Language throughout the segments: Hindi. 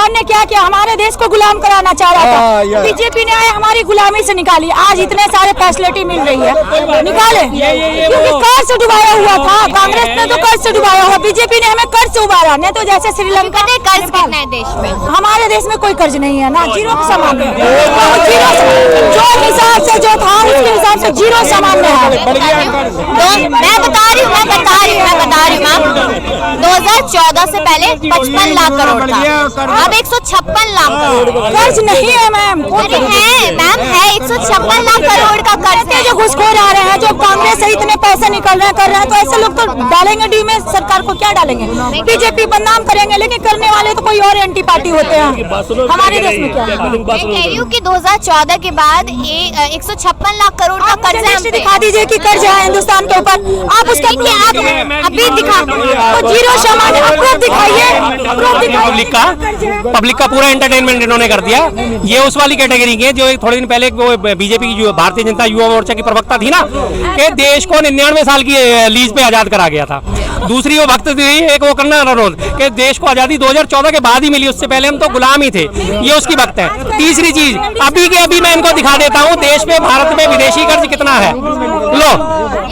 सरकार ने क्या किया, हमारे देश को गुलाम कराना चाह रहा था। बीजेपी ने आए हमारी गुलामी से निकाली, आज इतने सारे फैसिलिटी मिल रही है, निकाले क्योंकि कर्ज से डुबाया हुआ था। कांग्रेस ने तो कर्ज से डुबाया हुआ, बीजेपी ने हमें कर्ज से उबारा। नहीं तो जैसे श्रीलंका ने कर्ज कितना है देश में, हमारे देश में कोई कर्ज नहीं है ना, जीरो सामान है, जो हिसाब से जो था उसके हिसाब से जीरो सामान है। मैं बता रही हूँ मैम, 2014 से पहले 55 लाख करोड़ था, अब 156 लाख करोड़। कर्ज नहीं है मैम, अरे है मैम, है 156 लाख करोड़ का कर्ज है। जो घुसखोर आ रहे हैं, जो कांग्रेस से इतने पैसे निकल रहे हैं कर रहे हैं, तो ऐसे लोग तो डालेंगे डी में, सरकार को क्या डालेंगे, बीजेपी बदनाम करेंगे, लेकिन करने वाले तो कोई और एंटी पार्टी होते हैं। हमारे देश में क्या है, मैं कह रही हूँ कि 2014 के बाद 156 लाख करोड़ का कर्ज दिखा दीजिए कि कर्ज है हिंदुस्तान के ऊपर, आप उसका अभी दिखा तो जीरो सामान अप्रूव दिखाइए। पब्लिक का पूरा एंटरटेनमेंट इन्होंने कर दिया। ये उस वाली कैटेगरी के जो थोड़े दिन पहले वो बीजेपी की जो भारतीय जनता युवा मोर्चा की प्रवक्ता थी ना, कि देश को 99 साल की लीज पे आजाद करा गया था। दूसरी वो भक्त थी, एक वो करना अनुरोध कि देश को आजादी 2014 के बाद ही मिली, उससे पहले हम तो गुलाम ही थे, ये उसकी भक्त है। तीसरी चीज अभी के अभी मैं इनको दिखा देता हूँ देश में, भारत में विदेशी कर्ज कितना है। लो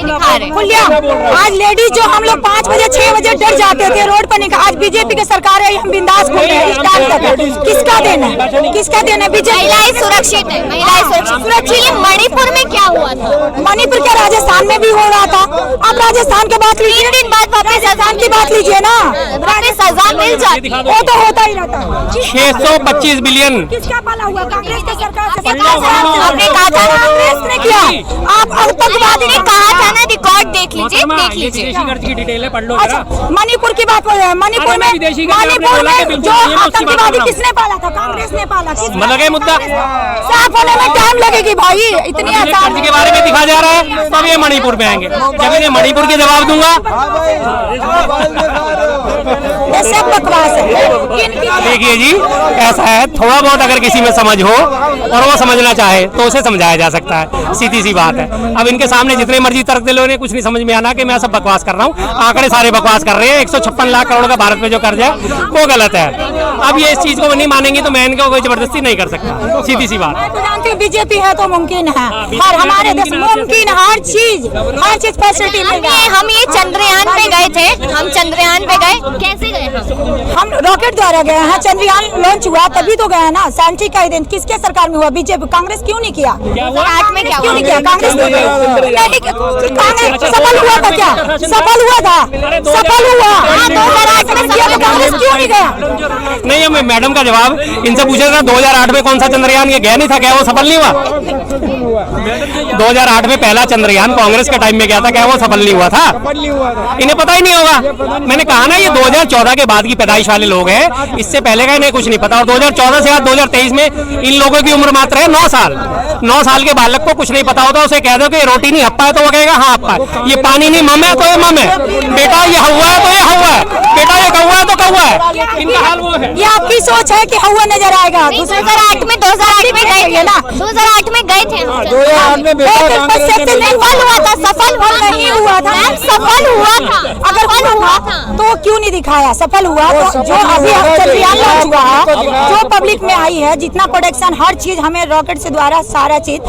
आज लेडीज जो हम लोग 5 बजे 6 बजे डर जाते थे रोड पर निकल, आज बीजेपी की सरकार है, हम बिंदास घूम रहे हैं। किसका देना है, किसका देना है? महिलाएं सुरक्षित है, महिलाएं सुरक्षित। मणिपुर में क्या हुआ था? मणिपुर क्या राजस्थान में भी हो रहा था। आप राजस्थान की बात लीजिए, 3 दिन बाद राजस्थान की बात लीजिए ना, सजा मिल जाती, वो तो होता ही रहता। 625 बिलियन किसका पाला हुआ? कांग्रेस की सरकार से। आपने कहा था कांग्रेस ने किया, आप आतंकवादी ने कहा था ना, रिकॉर्ड देख लीजिए, देख लीजिए। की डिटेल है, पढ़ लो। अच्छा, मणिपुर की बात हो रही है, मणिपुर में जो आतंकवादी किसने पाला था? कांग्रेस ने पाला। मतलब मुद्दा साफ होने में टाइम लगेगी भाई, इतनी आसान के बारे में दिखा जा रहा है, तब ये मणिपुर में आएंगे। जब इन्हें मणिपुर के जवाब दूंगा, ये सब बकवास है। देखिए जी, ऐसा है, थोड़ा बहुत अगर किसी में समझ हो और वो समझना चाहे तो उसे समझाया जा सकता है, सीधी सी बात है। अब इनके सामने जितने मर्जी तर्क दे लो, इन्हें कुछ नहीं समझ में आना कि मैं सब बकवास कर रहा हूँ। आंकड़े सारे बकवास कर रहे हैं। 156 लाख करोड़ का भारत में जो कर्ज है वो गलत है। अब ये इस चीज को नहीं मानेंगे तो मैं इनको कोई जबरदस्ती नहीं कर सकता, सीधी सी बात। जानती हूँ बीजेपी है तो मुमकिन है, और हमारे देश मुमकिन हर चीज फैसिलिटी मिल रही है। हम ये चंद्रयान पे गए थे, हम चंद्रयान पे गए, कैसे गए? हम रॉकेट द्वारा गए हैं। चंद्रयान लॉन्च हुआ तभी तो गए ना। शांति का दिन किसके सरकार में हुआ? बीजेपी। कांग्रेस क्यों नहीं किया? 2008 में क्या क्यों नहीं किया? कांग्रेस सफल हुआ था क्या? सफल हुआ था, सफल हुआ। 2008 में किया तो कांग्रेस क्यों नहीं गया? नहीं, मैं मैडम का जवाब इनसे पूछा था 2008 में कौन सा चंद्रयान ये गया नहीं था, क्या वो सफल नहीं हुआ? 2008 में पहला चंद्रयान कांग्रेस के टाइम में गया था, क्या वो सफल नहीं हुआ था? इन्हें पता ही नहीं होगा। मैंने कहा ना, ये 2014 के बाद की पैदाइश वाले लोग हैं, इससे पहले का इन्हें कुछ नहीं पता। और 2014 से आज 2023 में इन लोगों की उम्र मात्र है 9 साल। 9 साल के बालक को कुछ नहीं पता होता, उसे कह दो कि रोटी नहीं हप्पा है तो वो कहेगा हाँ हप्पा है, ये पानी नहीं मम है तो ये मम है, बेटा ये हवा है तो ये हवा है, बेटा ये कौवा है तो कौवा है। इनका हाल वो है। ये आपकी सोच है कि हवा नजर आएगा। 2008 में गए थे ना, 2008 में गए थे। 2008 में सफल हुआ था, सफल नहीं हुआ था, सफल हुआ था। अगर सफल हुआ तो क्यों नहीं दिखाया? सफल हुआ तो जो अभी चंद्रयान लॉन्च हुआ, जो पब्लिक में आई है, जितना प्रोडक्शन हर चीज हमें रॉकेट से द्वारा सारा चीज,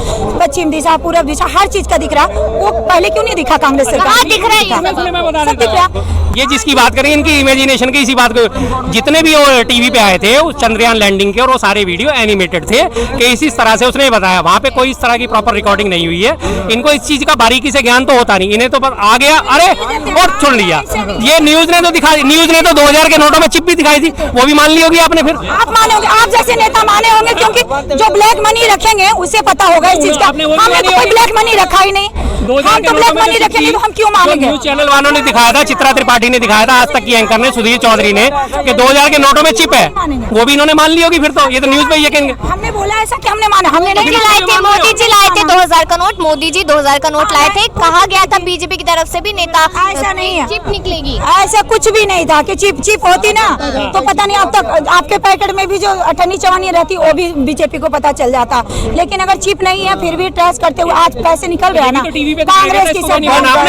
पश्चिम दिशा पूर्व दिशा हर चीज का दिख रहा, वो पहले क्यों नहीं दिखा? कांग्रेस सरकार दिख रहा है। ये जिसकी बात करें, इनकी इमेजिनेशन की इसी बात को, जितने भी वो टीवी पे आए थे उस चंद्रयान लैंडिंग के, और वो सारे वीडियो एनिमेटेड थे कि इसी तरह से उसने बताया, वहां पे कोई इस तरह की प्रॉपर रिकॉर्डिंग नहीं हुई है। इनको इस चीज का बारीकी से ज्ञान तो होता नहीं, इन्हें तो आ गया अरे और सुन लिया। ये न्यूज ने तो दिखा, न्यूज ने तो 2000 के नोटों में चिप भी दिखाई थी, वो भी मान ली होगी आपने। फिर आप माने होंगे, आप जैसे नेता माने होंगे, क्योंकि जो ब्लैक मनी रखेंगे उसे पता होगा इस चीज का। हमने तो कोई ब्लैक मनी रखा ही नहीं, हम तो ब्लैक मनी रखेंगे तो हम क्यों मानेंगे? न्यूज चैनल वालों ने दिखाया था, चित्रा त्रिपाठी ने दिखाया था, आज तक की एंकर ने, सुधीर चौधरी ने, कि 2000 के नोटों में चिप है, वो भी इन्होंने मान ली होगी। फिर तो ये तो न्यूज पे ये कहेंगे। हमने बोला ऐसा कि हमने माना, हमने नहीं लाए थे, मोदी जी लाए थे 2000 का नोट, मोदी जी 2000 का नोट लाए थे। कहा गया था बीजेपी की तरफ से भी नेता ऐसा नहीं है, चिप निकलेगी। ऐसा कुछ भी नहीं था कि चिप होती ना तो पता नहीं अब तक आपके पैकेट में भी जो अठन्नी चवानी रहती वो भी बीजेपी को पता चल जाता। लेकिन अगर चिप नहीं है फिर भी ट्रेस करते हुए आज पैसे निकल रहे हैं ना कांग्रेस की सरकार।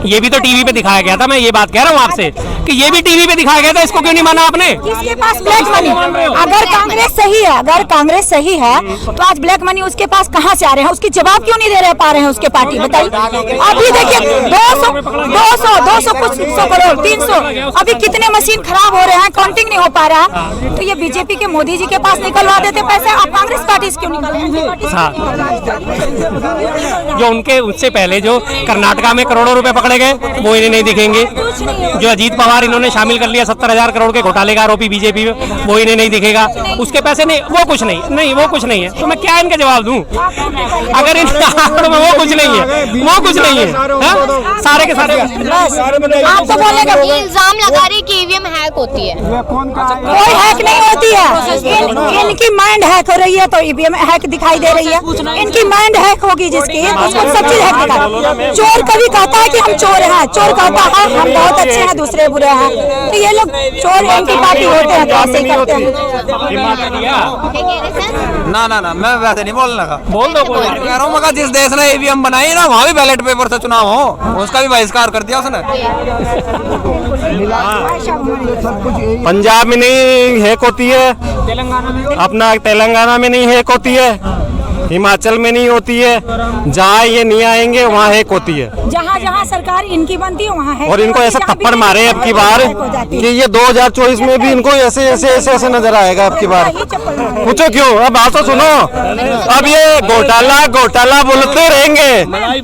ये भी तो टीवी पे दिखाया गया था, मैं ये बात कह रहा हूँ आपसे कि ये भी टीवी पे दिखाया गया था, इसको क्यों नहीं माना आपने? किसके पास ब्लैक मनी? अगर कांग्रेस सही है, अगर कांग्रेस सही है तो आज ब्लैक मनी उसके पास कहाँ से आ रहे हैं? उसकी जवाब क्यों नहीं दे रहे पा रहे हैं उसके पार्टी? बताइए। अभी देखिए 200 कुछ 100 करोड़ 300 अभी कितने मशीन खराब हो रहे हैं, काउंटिंग नहीं हो पा रहा। तो ये बीजेपी के मोदी जी के पास निकलवा देते पैसे, आप कांग्रेस पार्टी से क्यों निकल? जो उनके उससे पहले जो कर्नाटका में करोड़ों रुपए पकड़े गए वो इन्हें नहीं दिखेंगे। जो अजीत पवार इन्होंने शामिल कर लिया 70,000 करोड़ के घोटाले का आरोपी बीजेपी में, वो इन्हें नहीं दिखेगा। उसके पैसे नहीं, वो कुछ नहीं वो कुछ नहीं है। तो मैं क्या इनका जवाब दूं? अगर इन आंकड़ों में वो कुछ नहीं है, वो कुछ नहीं है, सारे के सारे आप तो बोलेगा इल्जाम लगा रही कि ईवीएम हैक होती है। कोई हैक नहीं होती है, इनकी माइंड हैक हो रही है तो ईवीएम हैक दिखाई दे रही है। इनकी माइंड हैक होगी जिसकी उसको सब चीज हैक दिखाई। चोर कभी कहता है कि हम चोर हैं, चोर कहता है हम बहुत अच्छे हैं दूसरे बुरे हैं। तो ये लोग चोर इनकी पार्टी होते हैं तो ऐसे ही करते हैं। ना मैं वैसे नहीं बोलने लगा। बोल दो कह रहा हूँ मगर जिस देश ने ईवीएम बनाई ना वहाँ भी बैलेट पेपर से चुनाव हो, उसका भी बहिष्कार कर दिया उसने। पंजाब में नहीं हैक होती है, अपना तेलंगाना में नहीं हैक होती है, हिमाचल में नहीं होती है, जहाँ ये नहीं आएंगे वहाँ हैक होती है। जहाँ जहाँ सरकार इनकी बनती है वहाँ है। और इनको ऐसा थप्पड़ मारे अब की बार कि ये 2024 में भी इनको ऐसे नजर आएगा अब की बार। पूछो क्यों? अब बात तो सुनो, अब ये घोटाला बोलते रहेंगे। नहीं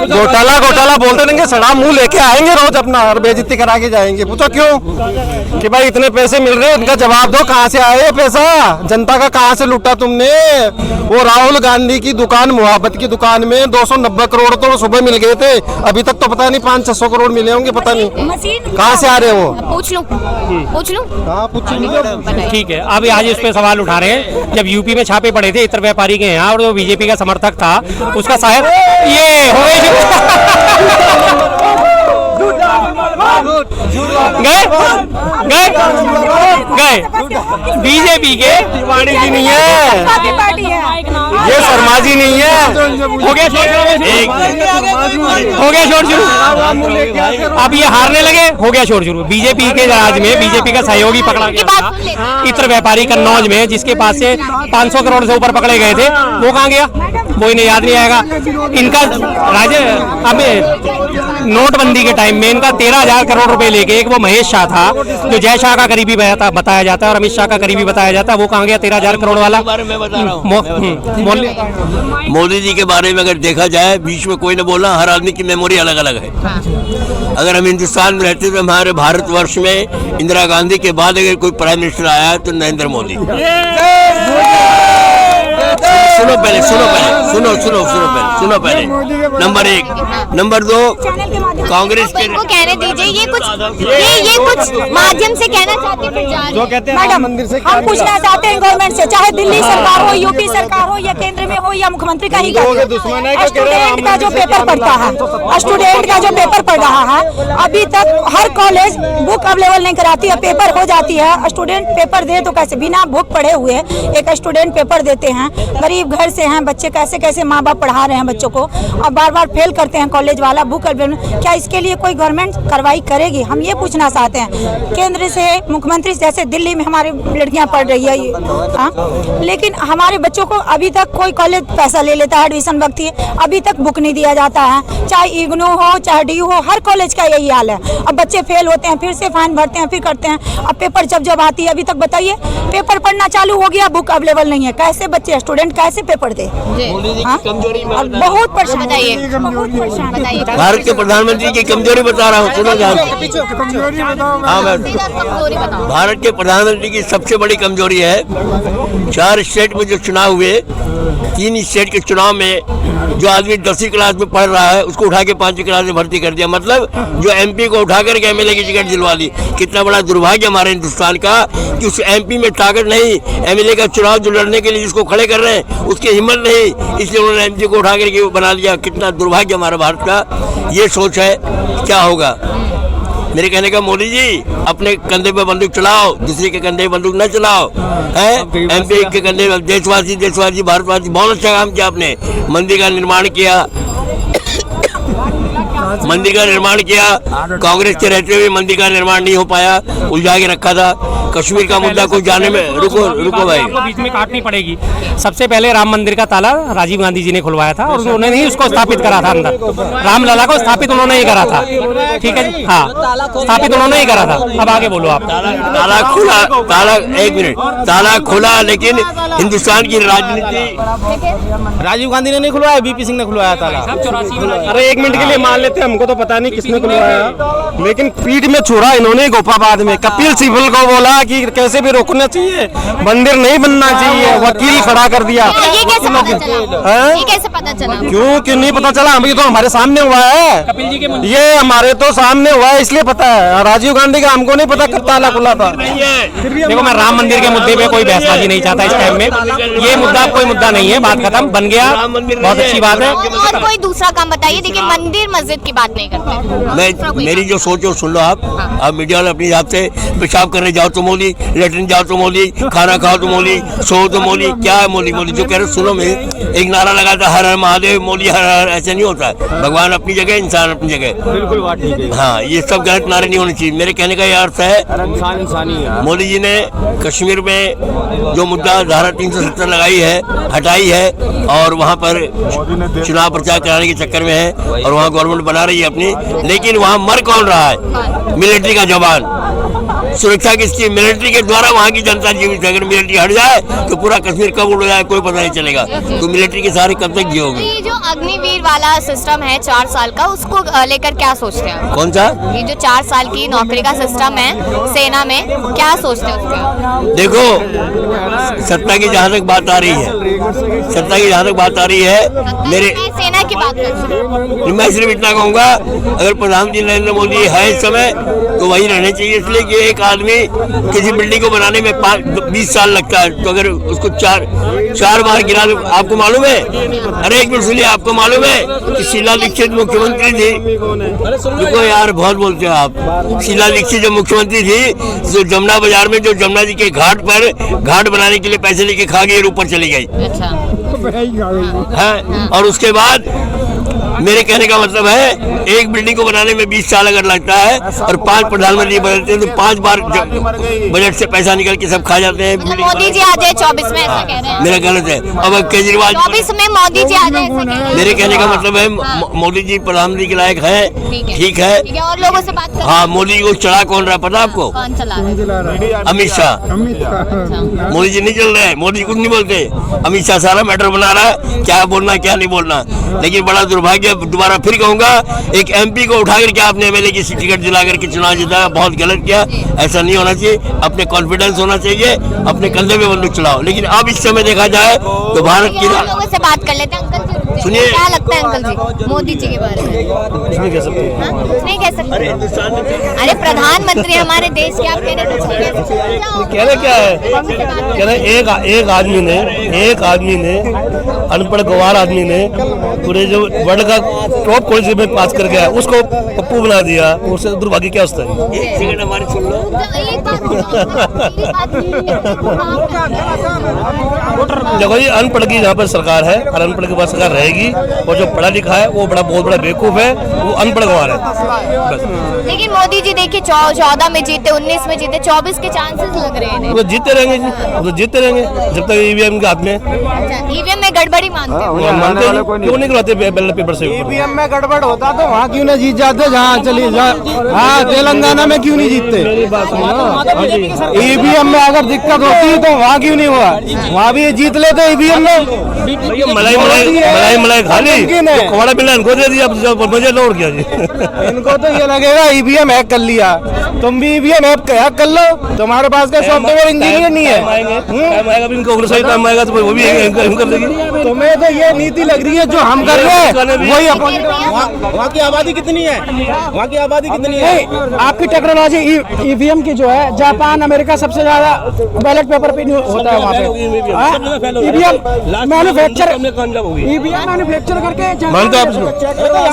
घोटाला बोलते रहेंगे, सड़ा मुंह लेके आएंगे रोज अपना और बेइज्जती करा के जाएंगे। पूछो क्यों कि भाई इतने पैसे मिल रहे हैं, इनका जवाब दो, कहाँ से आए पैसा? जनता का कहाँ से लूटा तुमने? वो राहुल गांधी की दुकान, मोहब्बत की दुकान में 290 करोड़ तो सुबह मिल गए थे, अभी तक तो पता नहीं 500-600 करोड़ मिले होंगे, पता नहीं कहाँ से आ रहे हो। पूछ लूं? हाँ पूछिए। ठीक है। अभी आज इस पे सवाल उठा रहे हैं, जब यूपी में छापे पड़े थे इतर व्यापारी के यहाँ और वो बीजेपी का समर्थक था, उसका शायद ये हो गए बीजेपी के तिवारी जी नहीं है, ये शर्मा जी नहीं है। हो गया शोर शुरू। अब ये हारने लगे, हो गया शोर शुरू। बीजेपी के राज में बीजेपी का सहयोगी पकड़ा गया था इत्र व्यापारी कन्नौज में, जिसके पास से 500 करोड़ से ऊपर पकड़े गए थे। वो कहाँ गया? वो इन्हें याद नहीं आएगा। इनका राज्य अब नोटबंदी के टाइम में इनका 13,000 करोड़ रुपए लेके, एक वो महेश शाह था जो जय शाह का करीबी बताया जाता है और अमित शाह का करीबी बताया जाता है, वो कहाँ गया 13,000 करोड़ वाला? मोदी जी के बारे में अगर देखा जाए, बीच में कोई ने बोला, हर आदमी की मेमोरी अलग अलग है। अगर हम हिंदुस्तान में रहते तो हमारे भारतवर्ष में इंदिरा गांधी के बाद अगर कोई प्राइम मिनिस्टर आया तो नरेंद्र मोदी। सुनो पहले नंबर 1। नंबर 2, कांग्रेस के इनको कहने दीजिए, ये कुछ माध्यम से कहना चाहते हैं। जो कहते हैं मैडम, हम पूछना चाहते हैं गवर्नमेंट से, चाहे दिल्ली सरकार हो, यूपी सरकार हो या केंद्र में हो या मुख्यमंत्री का ही, स्टूडेंट का जो पेपर पढ़ता है, स्टूडेंट का जो पेपर पढ़ रहा है, अभी तक हर कॉलेज बुक अवेलेबल नहीं कराती है। पेपर हो जाती है, स्टूडेंट पेपर दे तो कैसे? बिना बुक पढ़े हुए एक स्टूडेंट पेपर देते हैं। गरीब घर से हैं बच्चे, कैसे कैसे माँ बाप पढ़ा रहे हैं बच्चों को, और बार बार फेल करते हैं कॉलेज वाला बुक। क्या इसके लिए कोई गवर्नमेंट कार्रवाई करेगी? हम ये पूछना चाहते हैं। केंद्र से मुख्यमंत्री, जैसे दिल्ली में हमारी लड़कियां पढ़ रही है, लेकिन हमारे बच्चों को अभी तक कोई कॉलेज पैसा ले लेता है, एडमिशन वक्त ही अभी तक बुक नहीं दिया जाता है। चाहे इग्नू हो चाहे DU हो, हर कॉलेज का यही हाल है। अब बच्चे फेल होते हैं, फिर से फाइन भरते हैं, फिर करते हैं। अब पेपर जब आती है, अभी तक बताइए पेपर पढ़ना चालू हो गया, बुक अवेलेबल नहीं है। कैसे बच्चे, स्टूडेंट कैसे से पेपर दे। हाँ? और बहुत परेशान बताइए। बहुत परेशान बताइए। भारत के प्रधानमंत्री की कमजोरी बता रहा हूँ, सुनो ध्यान से। हाँ मैं कमजोरी बताओ। भारत के प्रधानमंत्री की सबसे बड़ी कमजोरी है 4 स्टेट में जो चुनाव हुए, 3 स्टेट के चुनाव में जो आदमी 10वीं क्लास में पढ़ रहा है उसको उठा के 5वीं क्लास में भर्ती कर दिया। मतलब जो एमपी को उठा करके एमएलए की टिकट दिलवा ली। कितना बड़ा दुर्भाग्य हमारे हिंदुस्तान का कि उस एमपी में ताकत नहीं, एमएलए का चुनाव जो लड़ने के लिए जिसको खड़े कर रहे हैं उसकी हिम्मत नहीं, इसलिए उन्होंने एमपी को उठा करके बना लिया। कितना दुर्भाग्य हमारा भारत का, ये सोच है। क्या होगा? मेरे कहने का, मोदी जी अपने कंधे पे बंदूक चलाओ, दूसरे के कंधे पे बंदूक न चलाओ। है एमपी के कंधे पे देशवासी भारतवासी, बहुत अच्छा काम किया आपने। मंदिर का निर्माण किया, मंदिर का निर्माण किया। कांग्रेस के रहते हुए मंदिर का निर्माण नहीं हो पाया, उलझा के रखा था। कश्मीर का मुद्दा को जाने में रुको भाई, बीच में काटनी पड़ेगी। सबसे पहले राम मंदिर का ताला राजीव गांधी जी ने खुलवाया था और उन्होंने ही उसको स्थापित करा था अंदर। रामलला को स्थापित उन्होंने ही करा था, ठीक है जी। हाँ, स्थापित उन्होंने ही करा था। अब आगे बोलो आप। ताला खुला, ताला, एक मिनट, ताला खुला, लेकिन हिंदुस्तान की राजनीति राजीव गांधी ने नहीं खुलवाया, बीपी सिंह ने खुलवाया ताला। अरे 1 मिनट के लिए मान लेते, हमको तो पता नहीं किसने खुलवाया, लेकिन पीठ में छोड़ा इन्होंने गोपाबाद में। कपिल सिब्बल को बोला कि कैसे भी रोकना चाहिए, मंदिर नहीं बनना चाहिए, वकील खड़ा कर दिया। ये कैसे पता चला? ये कैसे पता चला? क्यों नहीं पता चला? अभी तो हमारे सामने हुआ है, ये हमारे तो सामने हुआ है, इसलिए पता है। राजीव गांधी का हमको नहीं पता कब ताला खुला था। देखो, मैं राम मंदिर के मुद्दे पे कोई बहसबाजी नहीं चाहता इस टाइम में। ये मुद्दा कोई मुद्दा नहीं है, बात खत्म, बन गया, बहुत अच्छी बात है। और कोई दूसरा काम बताइए। देखिए, मंदिर मस्जिद की बात नहीं करते। मेरी जो सोच है सुन लो आप मीडिया वाले अपने हिसाब से पेशाब करने जाओ तो मोदी, लेटरिन जाओ तो मोदी, खाना खाओ तो मोदी, सो तो मोदी। क्या है मोदी? मोदी जो कह रहे सुनो, मैं एक नारा लगा था, हर हर महादेव, मोदी हर हर। ऐसे नहीं होता है, भगवान अपनी जगह, इंसान अपनी जगह। बिल्कुल बात ठीक है। हाँ, ये सब गलत नारे नहीं होने चाहिए। मेरे कहने का ये अर्थ है, मोदी जी ने कश्मीर में जो मुद्दा धारा 370 लगाई है, हटाई है, और वहाँ पर चुनाव प्रचार कराने के चक्कर में है, और वहाँ गवर्नमेंट बना रही है अपनी। लेकिन वहाँ मर कौन रहा है? मिलिट्री का जवान। सुरक्षा किसकी? मिलिट्री के द्वारा वहाँ की जनता जीवित है। अगर मिलिट्री हट जाए तो पूरा कश्मीर कब उड़ जाए कोई पता नहीं चलेगा। तो मिलिट्री के सारे कब तक जियोगे? ये जो अग्निवीर वाला सिस्टम है 4 साल का, उसको लेकर क्या सोचते हैं? कौन सा? ये जो 4 साल की नौकरी का सिस्टम है सेना में, क्या सोचते हैं उसका? देखो, सत्ता की जहाँ तक बात आ रही है, सत्ता की जहाँ तक बात आ रही है, मेरे सेना की बात करते हैं। मैं सिर्फ इतना कहूँगा, अगर प्रधानमंत्री नरेंद्र मोदी है इस समय तो वही रहने चाहिए। इसलिए कि एक आदमी किसी बिल्डिंग को बनाने में 20 साल लगता है, तो अगर उसको चार बार गिरा, आपको मालूम है? अरे एक मिनट सुनिए, आपको मालूम है कि शीला दीक्षित मुख्यमंत्री थी? देखो यार, बहुत बोलते हो आप। शीला दीक्षित जब मुख्यमंत्री थी, जो जमुना बाजार में, जो जमुना जी के घाट पर घाट बनाने के लिए पैसे लेके खा गई और ऊपर चली गई। अच्छा। है, और उसके बाद मेरे कहने का मतलब है, एक बिल्डिंग को बनाने में 20 साल अगर लगता है और 5 प्रधानमंत्री बदलते हैं तो 5 बार बजट से पैसा निकल के सब खा जाते हैं। मोदी जी आ जाए 24 में, ऐसा कह रहे हैं? मेरा गलत है। अब केजरीवाल 24 में मोदी जी आ जाए, ऐसा कह रहे हैं? मेरे कहने का मतलब है, मोदी जी प्रधानमंत्री के लायक है, ठीक है। और लोगों से बात कर। हाँ, मोदी को चढ़ा कौन रहा है पता आपको? कौन चला रहा है? अमित शाह। मोदी जी नहीं चल रहे हैं, मोदी कुछ नहीं बोलते, अमित शाह सारा मैटर बना रहा है, क्या बोलना क्या नहीं बोलना। लेकिन बड़ा दुर्भाग्य, दोबारा फिर कहूंगा, एक एमपी को उठा करके आपने एमएलए की टिकट दिला करके चुनाव जीता, बहुत गलत किया। ऐसा नहीं होना चाहिए। अपने कॉन्फिडेंस होना चाहिए, अपने कंधे में बंदूक चलाओ। लेकिन अब इस समय देखा जाए तो भारत की, लोगों से बात कर लेते हैं। अंकल जी सुनिए, क्या लगता है अंकल जी मोदी जी के बारे में? कुछ नहीं कह सकते। नहीं कह सकते। अरे प्रधानमंत्री हमारे देश के, आप कह रहे हैं कहना क्या है? कहना एक आदमी ने अनपढ़ गवार आदमी ने पूरे जो वर्ल्ड का टॉप कॉलेज में पास कर गया, उसको पप्पू बना दिया। उससे दुर्भाग्य क्या होता है? देखो जी, अनपढ़ की यहाँ पर सरकार है और अनपढ़ के बाद सरकार रहेगी। जाएगी, और जो पढ़ा लिखा है वो बहुत बड़ा बेवकूफ़ है, वो अनपढ़ गवार है बस। लेकिन मोदी जी देखिए 14 में जीते, 19 में जीते, 24 के चांसेस लग रहे हैं। वो जीतते रहेंगे जी, वो तो जीतते रहेंगे जब तक ईवीएम के हाथ में। ईवीएम में गड़बड़ी मानते हो? मानते हैं, क्यों नहीं करवाते बैलेट पेपर से? ईवीएम में गड़बड़ होता तो वहाँ क्यों नहीं जीत जाते, जहाँ चली हाँ तेलंगाना में क्यों नहीं जीतते? ईवीएम में अगर दिक्कत होती तो वहाँ क्यों नहीं हुआ? वहाँ भी जीत लेते ईवीएम में। मलाई खा ली, कौड़ा मिला इनको दे दिया, मुझे लोड किया जी। इनको तो ये लगेगा ईवीएम हैक कर लिया, तुम भी ईवीएम हैक कर लो, तुम्हारे पास का सॉफ्टवेयर इंजीनियर नहीं है। टाइम आएगा भी इनको, सही टाइम आएगा तो वो भी कर देगी। तुम्हें तो ये नीति लग रही है जो हम कर रहे हैं वही अपोजिट। वहाँ की आबादी कितनी है? वहाँ की आबादी कितनी है? आपकी टेक्नोलॉजी ईवीएम की जो है, जापान अमेरिका सबसे ज्यादा बैलेट पेपर पे होता है वहाँ पे। ईवीएम मैन्युफैक्चर करके मानते हो आप?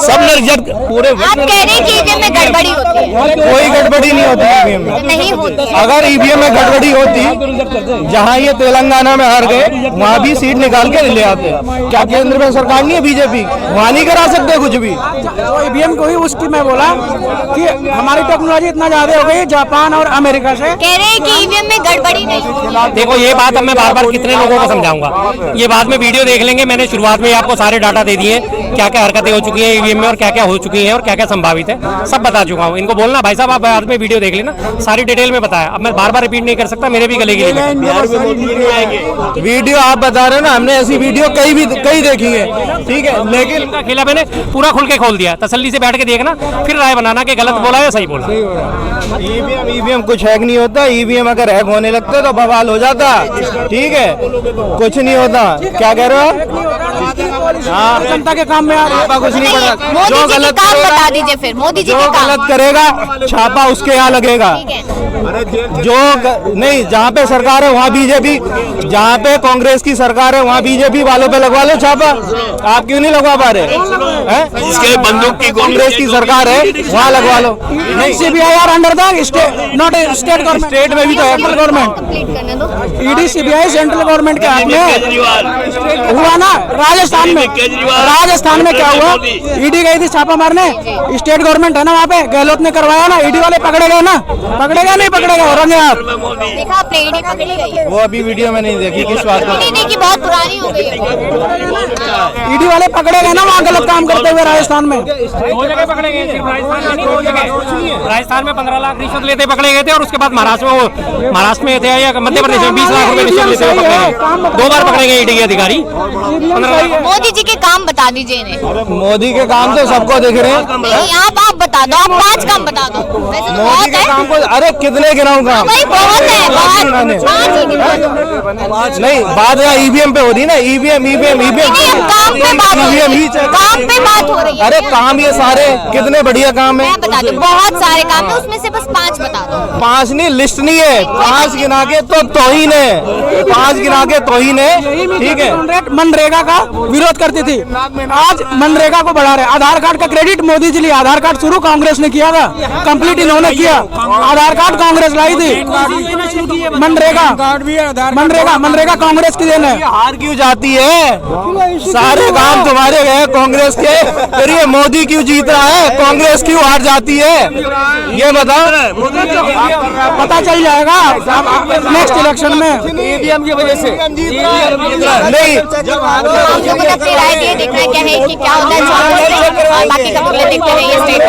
सब लोग जब पूरे आप कह रहे हैं कि ईवीएम में गड़बड़ी होती है? कोई गड़बड़ी नहीं होती ईवीएम में। नहीं होती। अगर ईवीएम में गड़बड़ी होती, जहाँ ये तेलंगाना में हार गए वहाँ भी सीट निकाल के ले आते। क्या केंद्र में सरकार नहीं है बीजेपी? वहाँ नहीं करा सकते कुछ भी। ईवीएम को ही उसकी मैं बोला कि हमारी टेक्नोलॉजी इतना ज्यादा हो गई जापान और अमेरिका से। कह रहे हैं कि ईवीएम में गड़बड़ी नहीं होती। देखो ये बात अब मैं बार बार कितने लोगों को समझाऊंगा, ये बाद में वीडियो देख लेंगे। मैंने शुरुआत में आपको सारे डाटा दे दिए, क्या क्या हरकतें हो चुकी हैं ईवीएम में और क्या क्या हो चुकी हैं और क्या क्या संभावित है, सब बता चुका हूँ। इनको बोलना भाई साहब आप बाद में वीडियो देख लेना, सारी डिटेल में बताया। अब मैं बार बार रिपीट नहीं कर सकता, मेरे भी गले की वीडियो आप बता रहे हो ना, हमने ऐसी वीडियो कई देखी है, ठीक है, लेकिन इनका खेला मैंने पूरा खुल के खोल दिया। तसल्ली से बैठ के देखना, फिर राय बनाना कि गलत बोला या सही बोला। ईवीएम कुछ हैक नहीं होता। ईवीएम अगर हैक होने लगते तो बवाल हो जाता, ठीक है, कुछ नहीं होता। क्या कह रहे हो? हाँ, जनता के काम में आ रहा है। कुछ नहीं पता। मोदी जो जी के गलत काम करेगा, बता दीजिए फिर। मोदी जी जो के काम गलत करेगा छापा उसके यहाँ लगेगा। ठीक है। नहीं, जहाँ पे सरकार है वहाँ बीजेपी, जहाँ पे कांग्रेस की सरकार है वहाँ बीजेपी वालों पे लगवा लो छापा। आप क्यों नहीं लगवा पा रहे हैं? जिसके बंदूक की कांग्रेस की सरकार है वहाँ लगवा लो। नहीं CBI are under the not state government. State में भी तो सेंट्रल गवर्नमेंट, कंप्लीट करने दो। ईडी सीबीआई सेंट्रल गवर्नमेंट के हाथ में हुआ ना। राजस्थान में क्या हुआ? ईडी गई थी छापा मारने, स्टेट गवर्नमेंट है ना वहाँ पे, गहलोत ने करवाया ना। ईडी वाले पकड़े गए ना? पकड़ेगा नहीं पकड़ेगा? औरंगे आप देखा आपने ईडी पकड़ी गई है? वो अभी वीडियो में नहीं देखी, किस बात को? ईडी की बहुत पुरानी हो गई है। ईडी वाले पकड़े गए ना वहाँ गलत काम करते हुए राजस्थान में। 2 जगह पकड़े गए, सिर्फ राजस्थान में नहीं, 2 जगह। राजस्थान में 15 लाख रिश्वत लेते पकड़े गए थे, और उसके बाद महाराष्ट्र में थे या मध्य प्रदेश में 20 लाख रुपए रिश्वत लेते हुए पकड़े गए। 2 बार पकड़े गए ईडी के अधिकारी। मोदी जी के काम बता दीजिए इन्हें। मोदी के काम तो सबको दिख रहे हैं। नहीं आप बता दो, आप 5 काम बता दो। वैसे तो मोदी बहुत के है। काम को, अरे कितने गिनाऊं काम? भाई बहुत है, बहुत। गिनाने। 5 ही गिनाओ। नहीं, बात यहाँ ईवीएम पे हो रही ना। ईवीएम नहीं, अब काम पे बात हो रही है। काम पे बात हो रही है। अरे काम ये सारे कितने बढ़िया काम है। मैं बता दूं, बहुत सारे काम है, उसमें से बस 5 बता दो। 5 नहीं, लिस्ट नहीं है। 5 गिना के तो तौहीन है, 5 गिना के तौहीन है, ठीक है। मनरेगा का विरोध करती थी, आज मनरेगा को बढ़ा रहे। आधार कार्ड का क्रेडिट मोदी जी लिए। आधार कार्ड शुरू कांग्रेस ने किया था, कंप्लीट इन्होंने किया। आधार कार्ड कांग्रेस लाई थी। मनरेगा कांग्रेस की देन है। हार क्यों जाती है? सारे काम तुम्हारे गए कांग्रेस के, फिर ये मोदी क्यों जीत रहा है? कांग्रेस क्यों हार जाती है? ये बताओ। पता चल जाएगा नेक्स्ट इलेक्शन में। ईवीएम की वजह से नहीं। आप लोगों ने अपनी राय दी, देखना क्या है कि क्या होता है 24 में, और बाकी का देखते रहिए स्टेट।